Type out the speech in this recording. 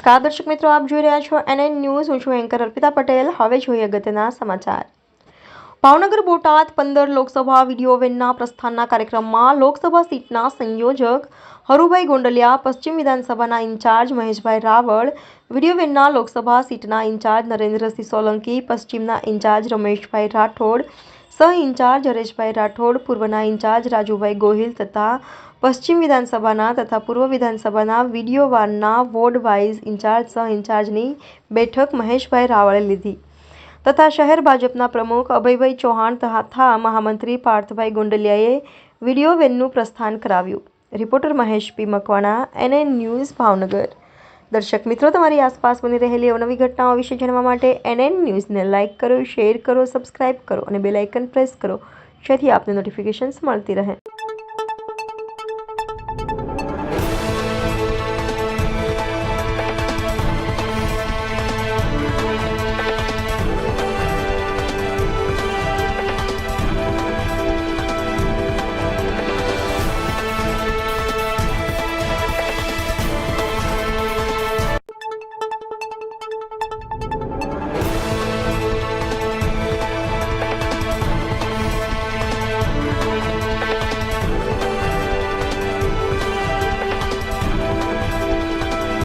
નમસ્કાર દર્શક મિત્રો, આપ જોઈ રહ્યા છો NN ન્યૂઝ। હું છું એન્કર અર્પિતા પટેલ। હવે જોઈએ અગત્યના સમાચાર। ભાવનગર બોટાદ 15 લોકસભા વિડીયો વેનના પ્રસ્થાનના કાર્યક્રમમાં લોકસભા સીટના સંયોજક હરુભાઈ ગોંડલિયા, પશ્ચિમ વિધાનસભાના ઇન્ચાર્જ મહેશભાઈ રાવળ, વિડીયો વેનના લોકસભા સીટના ઇન્ચાર્જ નરેન્દ્રસિંહ સોલંકી, પશ્ચિમના ઇન્ચાર્જ રમેશભાઈ રાઠોડ, સહ ઇન્ચાર્જ હરેશભાઈ રાઠોડ, પૂર્વના ઇન્ચાર્જ રાજુભાઈ ગોહિલ તથા પશ્ચિમ વિધાનસભાના તથા પૂર્વ વિધાનસભાના વિડીયો વાનના વોર્ડ વાઇઝ ઇન્ચાર્જ સહ ઇન્ચાર્જની બેઠક મહેશભાઈ રાવળે લીધી તથા શહેર ભાજપના પ્રમુખ અભયભાઈ ચૌહાણ તથા મહામંત્રી પાર્થભાઈ ગોંડલિયાએ વિડીયો વેનનું પ્રસ્થાન કરાવ્યું। રિપોર્ટર મહેશ પી મકવાણા, NN ન્યૂઝ, ભાવનગર। દર્શક મિત્રો, તમારી આસપાસ બની રહેલી અવનવી ઘટનાઓ વિશે જાણવા માટે NN ન્યૂઝને લાઇક કરો, શેર કરો, સબસ્ક્રાઇબ કરો અને બેલ આઇકન પ્રેસ કરો, જેથી આપને નોટિફિકેશન્સ મળતી રહે।